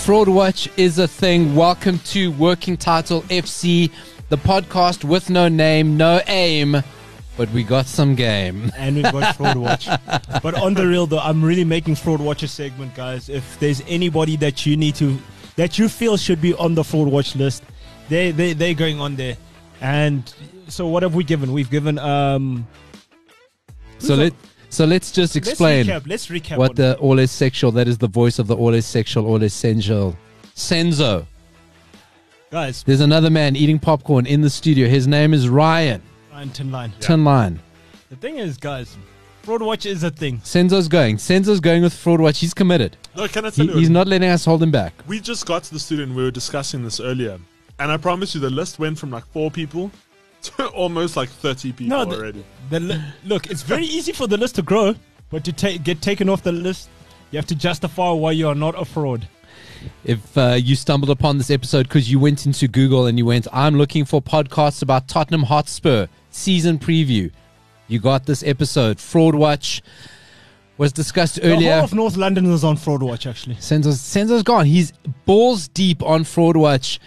Fraud Watch is a thing. Welcome to Working Title FC, the podcast with no name, no aim, but we got some game. And we've got Fraud Watch. But on the real though, I'm really making Fraud Watch a segment, guys. If there's anybody that you feel should be on the Fraud Watch list, they're going on there. And so what have we given? We've given So let's just explain. Let's recap what the all is sexual. That is the voice of the all is sexual, all is sensual. Senzo. Guys, there's another man eating popcorn in the studio. His name is Ryan. Ryan Tinline. Tinline. The thing is, guys, Fraud Watch is a thing. Senzo's going with Fraud Watch. He's committed. No, can I tell you? He's not letting us hold him back. We just got to the studio and we were discussing this earlier. And I promise you, the list went from like 4 people to almost like 30 people already. Look, it's very easy for the list to grow, but to get taken off the list, you have to justify why you are not a fraud. If you stumbled upon this episode because you went into Google and you went, I'm looking for podcasts about Tottenham Hotspur season preview, you got this episode. Fraud Watch was discussed earlier. The whole of North London is on Fraud Watch, actually. Senzo's gone. He's balls deep on Fraud Watch.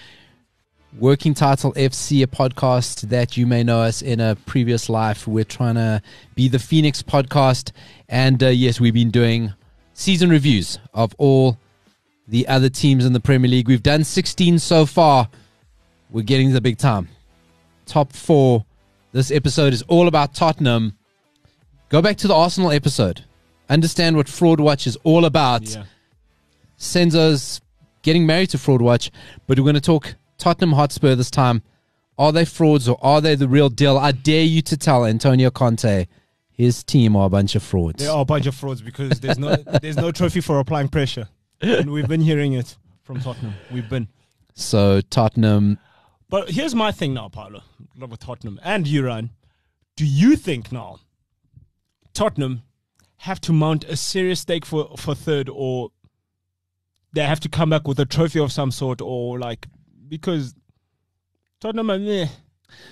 Working Title FC, a podcast that you may know us in a previous life. We're trying to be the Phoenix podcast. And yes, we've been doing season reviews of all the other teams in the Premier League. We've done 16 so far. We're getting to the big time. Top 4. This episode is all about Tottenham. Go back to the Arsenal episode. Understand what Fraud Watch is all about. Yeah. Senzo's getting married to Fraud Watch, but we're going to talk Tottenham Hotspur this time. Are they frauds or are they the real deal? I dare you to tell Antonio Conte his team are a bunch of frauds. They are a bunch of frauds because there's no trophy for applying pressure. And we've been hearing it from Tottenham. We've been. So Tottenham. But here's my thing now, Paulo. Love with Tottenham and you, Ryan. Do you think now Tottenham have to mount a serious stake for third, or they have to come back with a trophy of some sort, or like, because Tottenham are meh.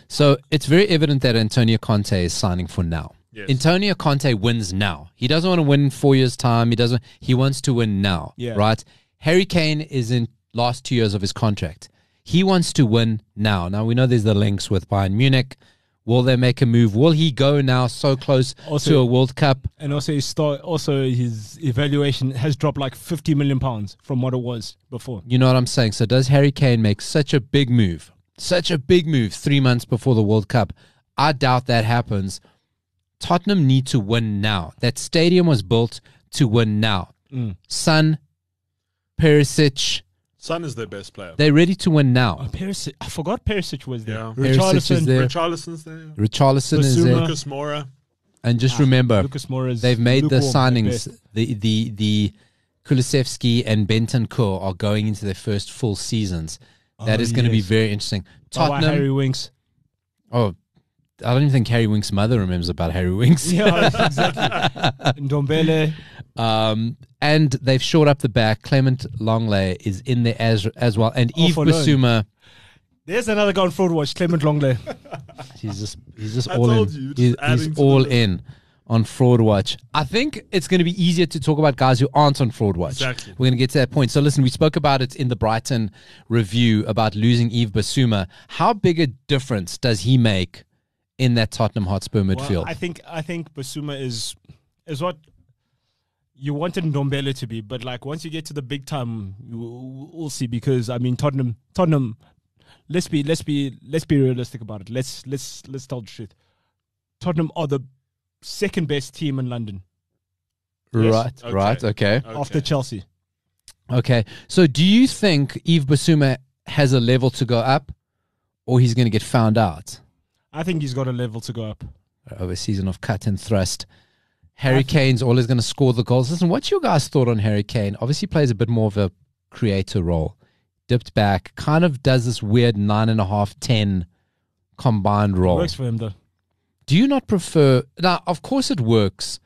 So it's very evident that Antonio Conte is signing for now. Yes. Antonio Conte wins now. He doesn't want to win in 4 years' time. He wants to win now. Yeah. Right? Harry Kane is in last 2 years of his contract. He wants to win now. Now we know there's the links with Bayern Munich. Will they make a move? Will he go now so close to a World Cup? And also his evaluation has dropped like £50 million from what it was before. You know what I'm saying? So does Harry Kane make such a big move 3 months before the World Cup? I doubt that happens. Tottenham need to win now. That stadium was built to win now. Son, Perisic. Son is their best player. They're ready to win now. Perisic, I forgot Perisic was there. Yeah. Richarlison's there. Richarlison's there. Richarlison is there. Lucas Moura. And just remember, they've made the signings. The Kulusevski and Bentancur are going into their first full seasons. That is going to be very interesting. Tottenham. Harry Winks. Oh, I don't even think Harry Winks' mother remembers about Harry Winks. Yeah, exactly. Ndombele. And they've shored up the back. Clement Longley is in there as well. And Yves Bissouma. There's another guy on Fraud Watch, Clement Longley. He's just all in. He's all in on Fraud Watch. I think it's going to be easier to talk about guys who aren't on Fraud Watch. Exactly. We're going to get to that point. So listen, we spoke about it in the Brighton review about losing Yves Bissouma. How big a difference does he make in that Tottenham Hotspur midfield? Well, I think Bissouma is what you wanted Ndombele to be, but like once you get to the big time, we'll see. Because I mean, Tottenham. Let's be realistic about it. Let's tell the truth. Tottenham are the second best team in London. Right, Yes. right, okay. After Chelsea. Okay, so do you think Yves Bissouma has a level to go up, or he's going to get found out? I think he's got a level to go up. Over a season of cut and thrust. Harry Kane's always going to score the goals. Listen, what's your guys' thought on Harry Kane? Obviously plays a bit more of a creator role. Dipped back, kind of does this weird 9.5, 10 combined role. It works for him though. Do you not prefer... Now, of course it works.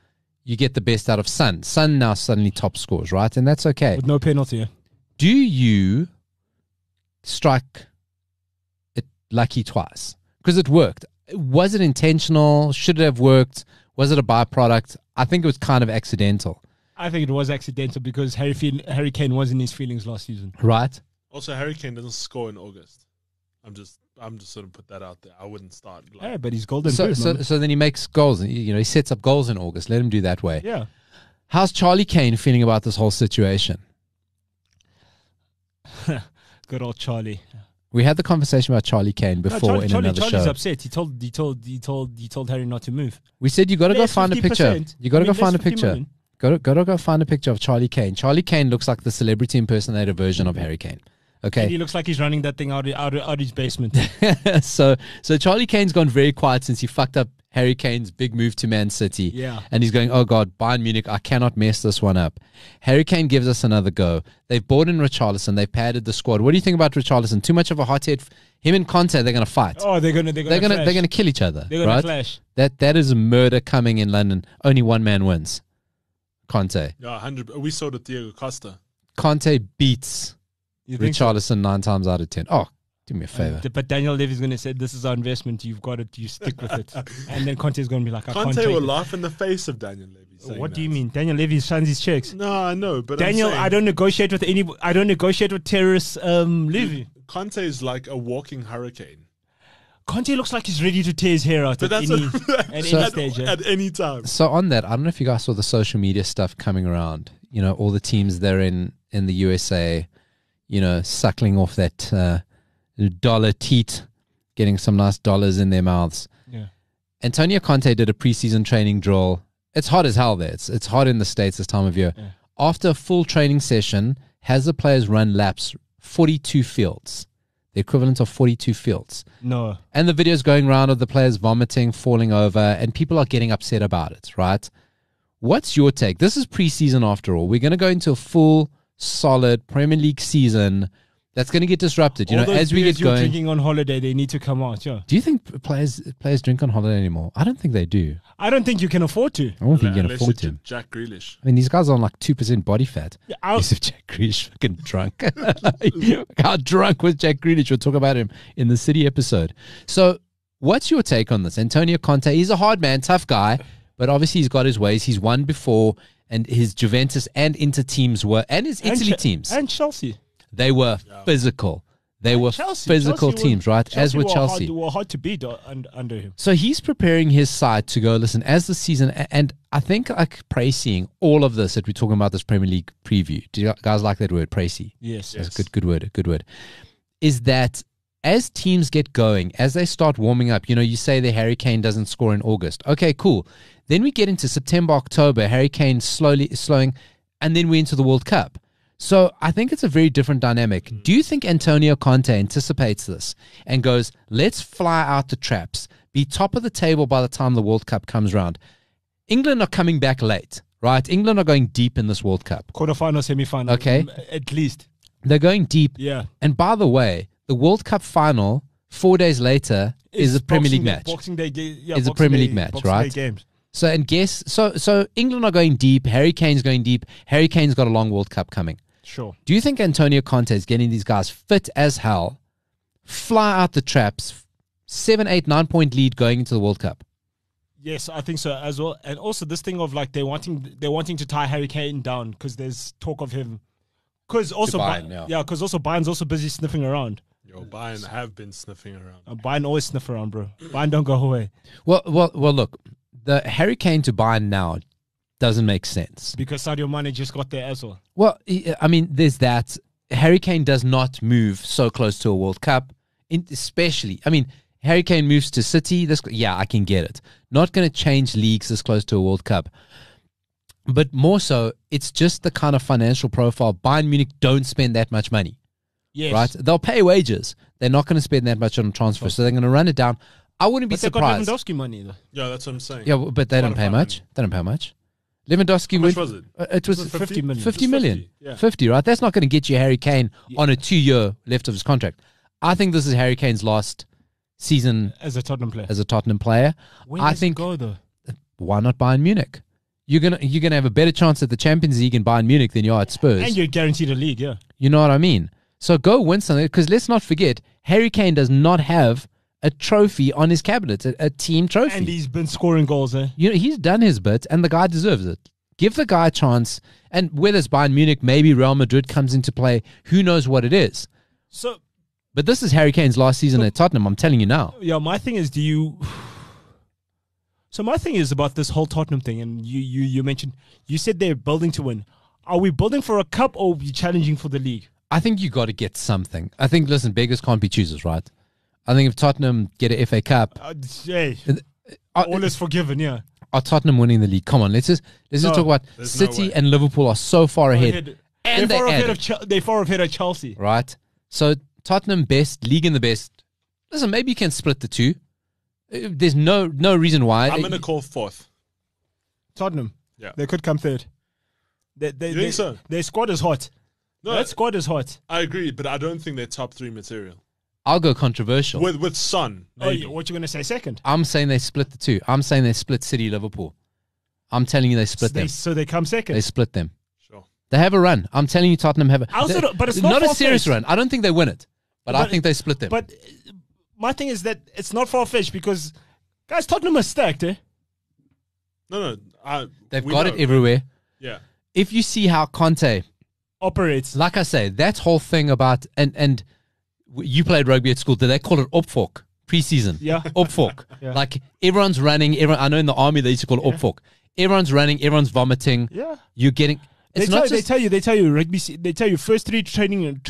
You get the best out of Son. Son now suddenly top scores, right? And that's okay. With no penalty. Yeah. Do you strike it lucky twice? Because it worked. Was it intentional? Should it have worked? Was it a byproduct? I think it was kind of accidental. I think it was accidental because Harry Kane was in his feelings last season. Right? Also, Harry Kane doesn't score in August. I'm just sort of put that out there. I wouldn't start. Yeah, but he's golden So, boot, so, man. so then he makes goals. And, he sets up goals in August. Let him do that way. Yeah. How's Charlie Kane feeling about this whole situation? Good old Charlie. We had the conversation about Charlie Kane before in another Charlie's show. upset. He told Harry not to move. We said you got to go Less find a picture. 50%. You got to go less find a 50 picture. million. Got to go find a picture of Charlie Kane. Charlie Kane looks like the celebrity impersonator version of Harry Kane. And Okay, he looks like he's running that thing out his basement. so Charlie Kane's gone very quiet since he fucked up Harry Kane's big move to Man City. Yeah. And he's going, oh God, Bayern Munich, I cannot mess this one up. Harry Kane gives us another go. They've bought in Richarlison. They've padded the squad. What do you think about Richarlison? Too much of a hothead. Him and Conte, they're going to fight. Oh, they're gonna kill each other. They're gonna right? clash. That is a murder coming in London. Only one man wins. Conte. Yeah, 100. We saw the Diego Costa. Conte beats You think so? Richarlison 9 times out of 10. Oh, do me a favor. But Daniel Levy's going to say, this is our investment. You've got it. You stick with it. And then Conte's going to be like, I can't Conte take will it. laugh in the face of Daniel Levy. saying What do that. you mean? Daniel Levy signs his checks. No, I know, but Daniel, I'm saying, I don't negotiate with I don't negotiate with terrorists. Levy. Conte is like a walking hurricane. Conte looks like he's ready to tear his hair out But at that's any, at, at So- any stage. Yeah. at any time. So on that, I don't know if you guys saw the social media stuff coming around. All the teams there in the USA, suckling off that dollar teat, getting some nice dollars in their mouths. Yeah. Antonio Conte did a preseason training drill. It's hot as hell there. It's hot in the States this time of year. Yeah. After a full training session, has the players run laps 42 fields, the equivalent of 42 fields. No. And the video's going around of the players vomiting, falling over, and people are getting upset about it, right? What's your take? This is preseason after all. We're going to go into a full, solid Premier League season that's going to get disrupted. All those As we beers get you're going. drinking on holiday, they need to come out. Yeah. Do you think players drink on holiday anymore? I don't think they do. I don't think you can afford to. I don't think you can Unless afford you're to. Jack Grealish. I mean, these guys are on like 2% body fat. Yeah, As if Jack Grealish fucking drunk. How drunk was Jack Grealish? We'll talk about him in the City episode. So what's your take on this? Antonio Conte, he's a hard man, tough guy, but obviously he's got his ways. He's won before, and his Juventus and Inter teams were, and his Italy teams, And Chelsea. they were physical. They were physical teams, right? As with Chelsea. Were hard to beat under him. So he's preparing his side to go, listen, as the season, and I think like pricing all of this that we're talking about, this Premier League preview. Do you guys like that word, pricey? Yes. That's a good word. Is that as teams get going, as they start warming up, you say the Harry Kane doesn't score in August. Okay, cool. Then we get into September, October, Harry Kane slowing, and then we're into the World Cup. So I think it's a very different dynamic. Do you think Antonio Conte anticipates this and goes, let's fly out the traps, be top of the table by the time the World Cup comes around? England are coming back late, right? England are going deep in this World Cup. Quarterfinal, semi-final. Okay. At least. They're going deep. Yeah. And by the way, the World Cup final 4 days later is a Premier League match. Boxing Day. Yeah, Is a Premier League match, Boxing right? Day games. So and guess so England are going deep. Harry Kane's going deep. Harry Kane's got a long World Cup coming. Sure. Do you think Antonio Conte is getting these guys fit as hell, fly out the traps, 7, 8, 9 point lead going into the World Cup? Yes, I think so as well. And also this thing of like they're wanting to tie Harry Kane down because there's talk of him. Because also Bayern, because also Bayern's also busy sniffing around. Yo, Bayern have been sniffing around. Bayern always sniff around, bro. Bayern don't go away Well, look, the Harry Kane to Bayern now doesn't make sense. because Sadio Mane just got there as well. Well, I mean, there's that. Harry Kane does not move so close to a World Cup, especially. I mean, Harry Kane moves to City. I can get it. Not going to change leagues this close to a World Cup. But more so, it's just the kind of financial profile. Bayern Munich don't spend that much money, Yes. right? They'll pay wages. They're not going to spend that much on transfer, so they're going to run it down. I wouldn't be But they got surprised. Lewandowski money though. Yeah, that's what I'm saying. Yeah, but they don't Quite a pay fine much. money. They don't pay much. Lewandowski How much would- was it? It was Was it 50 million. 50 Just million. 50, yeah. 50, right? That's not going to get you Harry Kane on a 2-year left of his contract. I think this is Harry Kane's last season As a Tottenham player. as a Tottenham player. Where I does think he go though? why not Bayern Munich? You're gonna have a better chance at the Champions League in Bayern Munich than you are at Spurs. And you're guaranteed a league, yeah. You know what I mean? So go win something, because let's not forget, Harry Kane does not have a trophy on his cabinet, a team trophy. And he's been scoring goals, eh? He's done his bit, and the guy deserves it. Give the guy a chance. And whether it's Bayern Munich, maybe Real Madrid comes into play, who knows what it is. But this is Harry Kane's last season at Tottenham, I'm telling you now. Yeah, my thing is, So my thing is about this whole Tottenham thing, and you mentioned, you said they're building to win. Are we building for a cup or are we challenging for the league? I think you got to get something. I think, listen, beggars can't be choosers, right? I think if Tottenham get a FA Cup, all is forgiven. Yeah. Are Tottenham winning the league? Come on, let's just talk about City and Liverpool are so far ahead, and they're far ahead of Chelsea, right? So Tottenham best, league in the best. Listen, maybe you can split the two. There's no reason why. I'm going to call fourth. Tottenham. Yeah, they could come third. You think so? Their squad is hot. No, that squad is hot. I agree, but I don't think they're top 3 material. I'll go controversial. With Son. Maybe. What you going to say second? I'm saying they split the two. I'm saying they split City, Liverpool. I'm telling you they split them. So they come second? They split them. Sure. They have a run. I'm telling you Tottenham have a... but it's not a serious run. I don't think they win it. But I think they split them. But my thing is that it's not far-fetched because, guys, Tottenham are stacked, eh? No. They've got it everywhere. Yeah. If you see how Conte operates, like I say, that whole thing about and you played rugby at school. Did they call it opvolk preseason? Yeah, opvolk. Yeah. Like everyone's running. I know in the army they used to call it opvolk. Everyone's running. Everyone's vomiting. Yeah, you're getting. They tell you rugby. They tell you first 3 training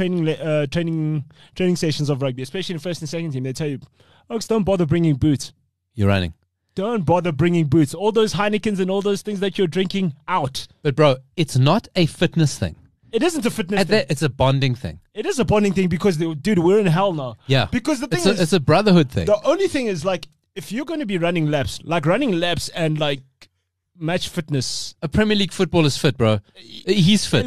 sessions of rugby, especially in first and second team. They tell you, "Oaks, don't bother bringing boots. You're running. Don't bother bringing boots. All those Heinekens and all those things that you're drinking out." But bro, it's not a fitness thing. It isn't a fitness thing. It's a bonding thing. It is a bonding thing because, dude, we're in hell now. Yeah. Because the thing it's a brotherhood thing. The only thing is, like, if you're going to be running laps and, like, match fitness. A Premier League footballer is fit, bro. He's fit.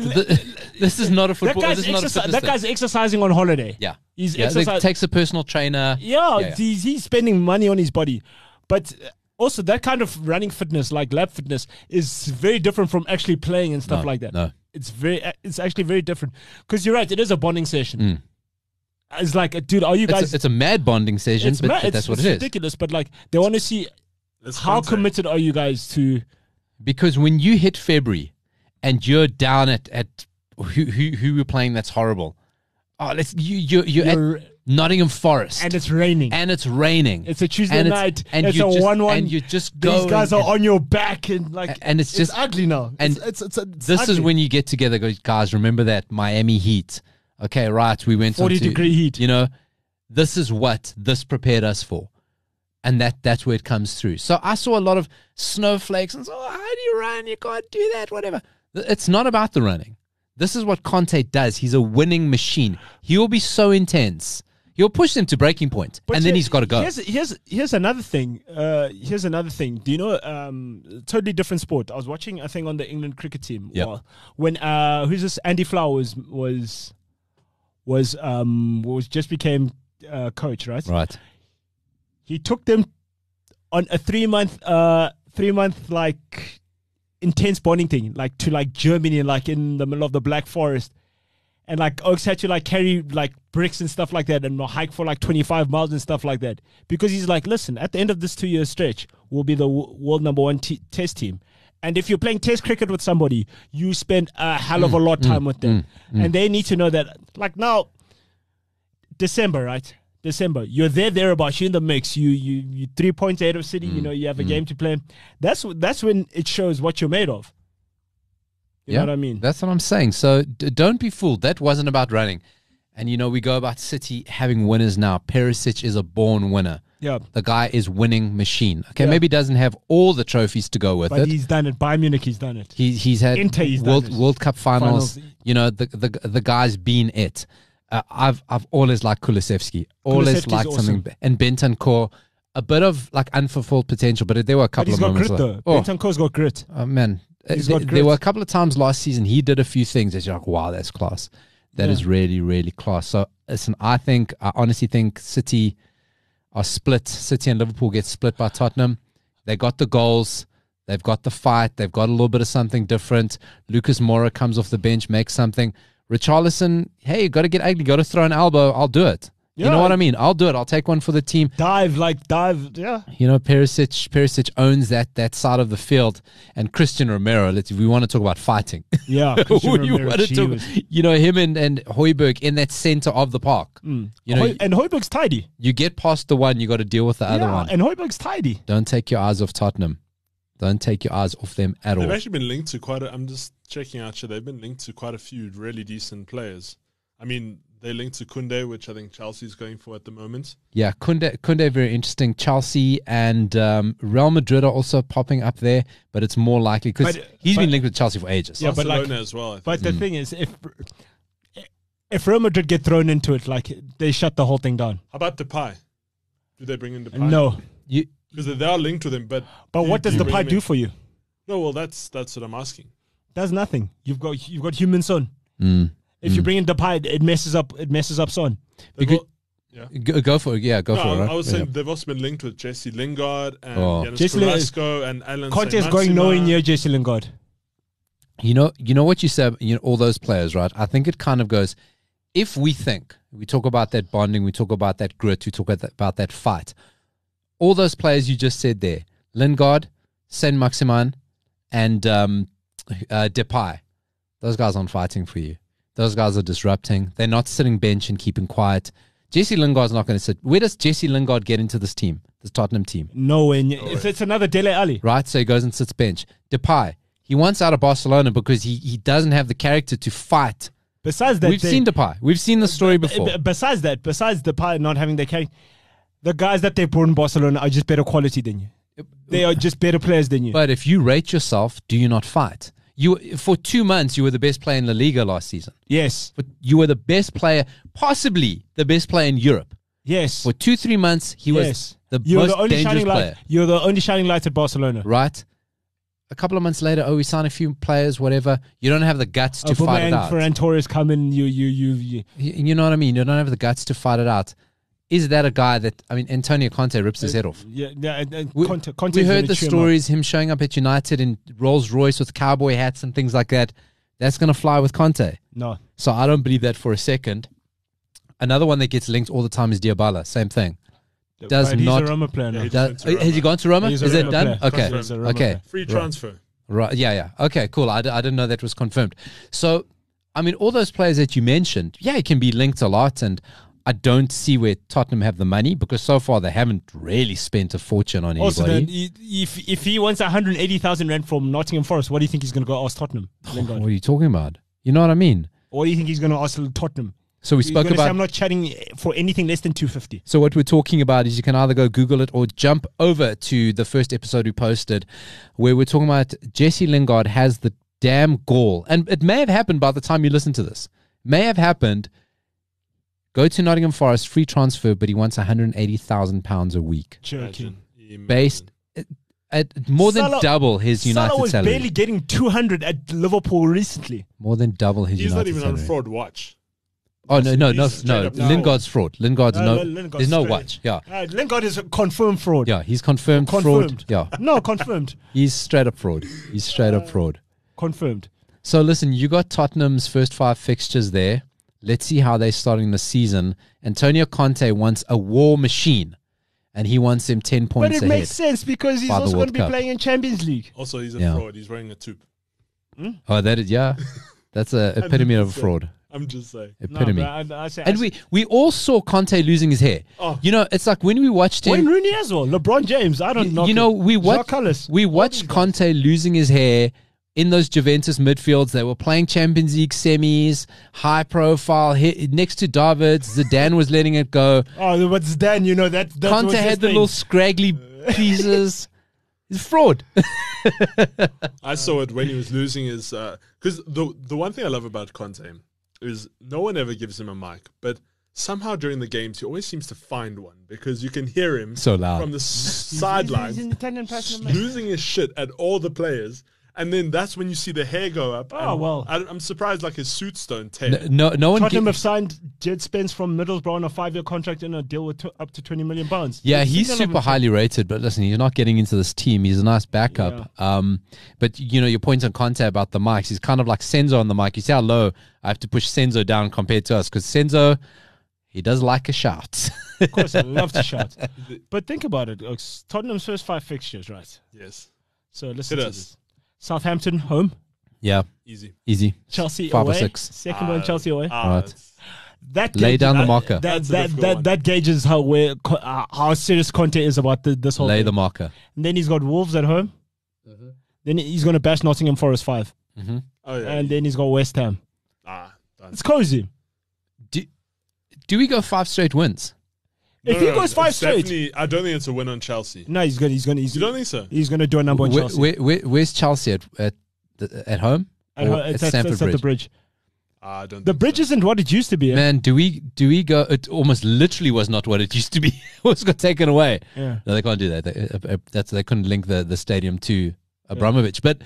This is not a football. That guy's exercising on holiday. Yeah. He's exercising. Takes a personal trainer. Yeah. He's spending money on his body. But also, that kind of running fitness, like lap fitness, is very different from actually playing and stuff like that. No. It's actually very different. Because you're right, it is a bonding session. It's like, dude, are you guys... It's a mad bonding session, but that's what it is. It's ridiculous, but like, they want to see how committed are you guys to... Because when you hit February and you're down at who we're playing that's horrible. Oh, you're at Nottingham Forest. And it's raining. It's a Tuesday night. And it's a 1-1. And you just go. These guys are on your back. And it's just ugly now. And it's this ugly. is when you get together, go, guys, remember that Miami heat. Okay, right. We went 40-degree heat. You know, this is what this prepared us for. And that's where it comes through. So I saw a lot of snowflakes and so, how do you run? You can't do that, whatever. It's not about the running. This is what Conte does. He's a winning machine. He'll be so intense. He'll push them to breaking point, and then he's got to go. Here's another thing. Do you know? Totally different sport. I was watching, I think, on the England cricket team. Yeah. When who's this? Andy Flower was just became coach, right? Right. He took them on a 3-month like intense bonding thing, like to like Germany, like in the middle of the Black Forest. And like Oaks had to like carry like bricks and stuff like that and hike for like 25 miles and stuff like that. Because he's like, listen, at the end of this 2-year stretch, we'll be the world number 1 test team. And if you're playing test cricket with somebody, you spend a hell of a lot of time with them. And they need to know that, like now, December, right? You're thereabouts, you're in the mix. You 3 points ahead of City, you know, you have a game to play. That's when it shows what you're made of. You know what I mean? That's what I'm saying. So don't be fooled. That wasn't about running. And, you know, we go about City having winners now. Perisic is a born winner. Yeah. The guy is winning machine. Okay, maybe he doesn't have all the trophies to go with it. But he's done it. Bayern Munich, he's done it. He's had Inter, he's World Cup finals. You know, the guy's been it. I've always liked Kulusevski. Always liked something. Awesome. And Bentancur, a bit of like unfulfilled potential, but there were a couple of moments. But he's got grit, though. Bentancur's got grit. Oh, man. There were a couple of times last season he did a few things that you're like, wow, that's class. That is really, really class. So, listen, I honestly think City are split. City and Liverpool get split by Tottenham. They got the goals. They've got the fight. They've got a little bit of something different. Lucas Moura comes off the bench, makes something. Richarlison, hey, you got to get ugly. Got to throw an elbow. I'll do it. You know what I mean? I'll do it. I'll take one for the team. Dive. Yeah. You know, Perisic owns that side of the field, and Christian Romero. We want to talk about fighting. Yeah, We want to talk, you know, him and Højbjerg in that center of the park. Mm. You know, And Højbjerg's tidy. you get past the one, you got to deal with the other one. And Højbjerg's tidy. Don't take your eyes off Tottenham. Don't take your eyes off them at They've all. actually been linked to I'm just checking out here. They've been linked to quite a few really decent players. I mean, they're linked to Kunde, which I think Chelsea's going for at the moment. Yeah, Kunde, very interesting. Chelsea and Real Madrid are also popping up there, but it's more likely because he's been linked with Chelsea for ages. Yeah, Barcelona as well. I think. But the thing is, if Real Madrid get thrown into it, like they shut the whole thing down. How about Depay? Do they bring in Depay? No, because they are linked with him. But what does Depay do for you? No, well, that's what I'm asking. Does nothing. You've got human Son. If you bring in Depay, it messes up Son. Go for it. Yeah, go for it. Right? I was saying they've also been linked with Jesse Lingard and Yannis Carrasco and Alan. Conte is going nowhere near Jesse Lingard. You know what you said. You know all those players, right? I think it kind of goes. If we talk about that bonding, we talk about that grit, we talk about that fight. All those players you just said there, Lingard, Saint-Maximin, and Depay, those guys aren't fighting for you. Those guys are disrupting. They're not sitting bench and keeping quiet. Jesse Lingard's not going to sit. Where does Jesse Lingard get into this team, this Tottenham team? Nowhere. It's another Dele Alli. Right, so he goes and sits bench. Depay, he wants out of Barcelona because he doesn't have the character to fight. Besides that, we've seen Depay. We've seen the story before. Besides Depay not having the character, the guys that they brought in Barcelona are just better quality than you. They are just better players than you. But if you rate yourself, do you not fight? For 2 months, you were the best player in La Liga last season. Yes. But you were the best player, possibly the best player in Europe. Yes. For 2-3 months, he was the most dangerous player. You're the only shining light at Barcelona. Right? A couple of months later, we sign a few players, whatever. You don't have the guts to fight it out. Ferran Torres come in, you know what I mean? You don't have the guts to fight it out. Is that a guy that, Antonio Conte rips his head off? Conte we heard the stories, him showing up at United in Rolls Royce with cowboy hats and things like that. That's going to fly with Conte. No. So I don't believe that for a second. Another one that gets linked all the time is Dybala. Same thing. He's a Roma player now. Has he gone to Roma? Is it done? Player. Okay. Free transfer. Right. Yeah. Okay, cool. I didn't know that was confirmed. So, all those players that you mentioned, it can be linked a lot, and I don't see where Tottenham have the money because so far they haven't really spent a fortune on anybody. Also, then, if he wants 180,000 rand from Nottingham Forest, what do you think he's going to go ask Tottenham? What are you talking about? You know what I mean? What do you think he's going to ask Tottenham? So we spoke about. I'm not chatting for anything less than 250. So what we're talking about is you can either go Google it or jump over to the first episode we posted, where we're talking about Jesse Lingard has the damn gall, and it may have happened by the time you listen to this. May have happened. Go to Nottingham Forest, free transfer, but he wants £180,000 a week. Joking. Based at more than double his United Salah was salary. barely getting 200 at Liverpool recently. More than double his He's United not even salary. on fraud watch. Oh, no. No. Lingard's fraud. Lingard's Lingard's there's no straight. watch. Yeah. Lingard is a confirmed fraud. Yeah, he's confirmed fraud. Yeah. No, confirmed. He's straight up fraud. Confirmed. So listen, you got Tottenham's first 5 fixtures there. Let's see how they're starting the season. Antonio Conte wants a war machine, and he wants him 10 points ahead. But it makes sense because he's by the also going to World be Cup. playing in Champions League. Also, he's a fraud. He's wearing a tube. Oh, that's a epitome of a fraud. I'm just saying. Epitome. And we all saw Conte losing his hair. Oh. It's like when we watched him. Wayne Rooney as well. LeBron James. I don't know. We watched Conte losing his hair in those Juventus midfields. They were playing Champions League semis, high profile, next to Davids. Zidane was letting it go. Oh, but Zidane, that's Conte had the little scraggly pieces. He's a fraud. I saw it when he was losing his... Because the one thing I love about Conte is no one ever gives him a mic, but somehow during the games he always seems to find one because you can hear him so loud from the sideline He's an Italian person. losing his shit at all the players. And then that's when you see the hair go up. Oh, well. I'm surprised like his suits don't tear. No one. Tottenham have signed Jed Spence from Middlesbrough on a 5-year contract and a deal with up to £20 million. Yeah, he's super highly rated, but listen, he's not getting into this team. He's a nice backup. Yeah. But your point on Conte about the mics, he's kind of like Senzo on the mic. You see how low I have to push Senzo down compared to us because Senzo, He does like a shout. Of course, I love to shout. But think about it. Tottenham's first 5 fixtures, right? Yes. So listen Hit to us. this. Southampton, home. Yeah, Easy. Chelsea 5 away. or 6. Second one, Chelsea away. Right. It's- That Lay gauges- down the marker. That's a difficult one. That gauges how serious Conte is about this whole Lay thing. the marker. And then he's got Wolves at home. Then he's going to bash Nottingham Forest 5. Mm-hmm. Oh, yeah. And then he's got West Ham. Done. It's cozy. Do we go 5 straight wins? If he goes 5 it's straight, definitely- I don't think it's a win on Chelsea. no, he's going You don't think so? to do a number on Chelsea. Where's Chelsea at home? At Or ho- at it's at Stamford the Bridge? bridge. I don't. The think bridge so. isn't what it used to be. eh? Man, do we go? It almost literally was not what it used to be. It was got taken away. Yeah. No, they can't do that. They couldn't link the stadium to Abramovich. But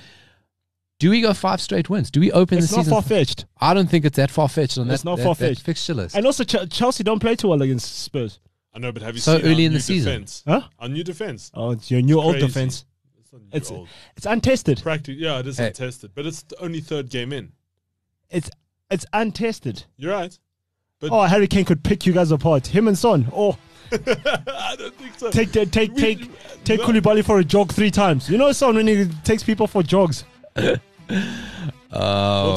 do we go 5 straight wins? Do we open It's the not season? far fetched. I don't think it's that far fetched on It's that. not that far-fetched. fixture list. And also, Chelsea don't play too well against Spurs. I know, but have you So seen early our in the new season. defense? Huh? Our new defense. Oh, it's your new old Crazy. defense. It's not new It's old. it's untested. Yeah, it is Hey. untested, but it's the only 3rd game in. It's untested. You're right. But Oh, Harry Kane could pick you guys apart. Him and Son. Oh, I don't think so. take No. Koulibaly for a jog 3 times. You know Son when he takes people for jogs. We'll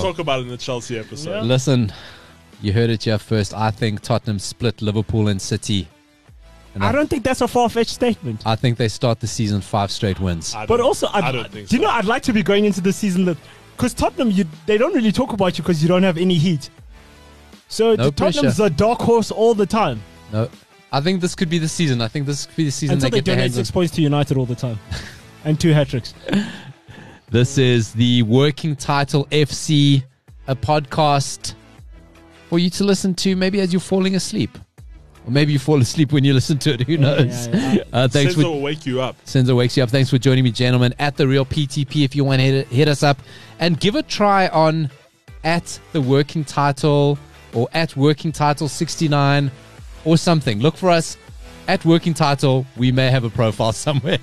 talk about it in the Chelsea episode. Yeah. Listen, you heard it here first. I think Tottenham split Liverpool and City. And I don't think that's a far-fetched statement. I think they start the season 5 straight wins. I But don't- also, I don't think do so. you know, I'd like to be going into the season that because Tottenham, they don't really talk about you because you don't have any heat. So No Tottenham's pressure. a dark horse all the time No, I think this could be the season. I think this could be the season until they they get their donate hands on. 6 points to United all the time and 2 hat-tricks. This is the Working Title FC, a podcast for you to listen to maybe as you're falling asleep. Or maybe you fall asleep when you listen to it. Who knows? yeah. Thanks Senzo for will wake you up. Senzo wakes you up. Thanks for joining me, gentlemen, at The Real PTP. If you want to hit us up and give a try on at The Working Title or at Working Title 69 or something. Look for us at Working Title. We may have a profile somewhere.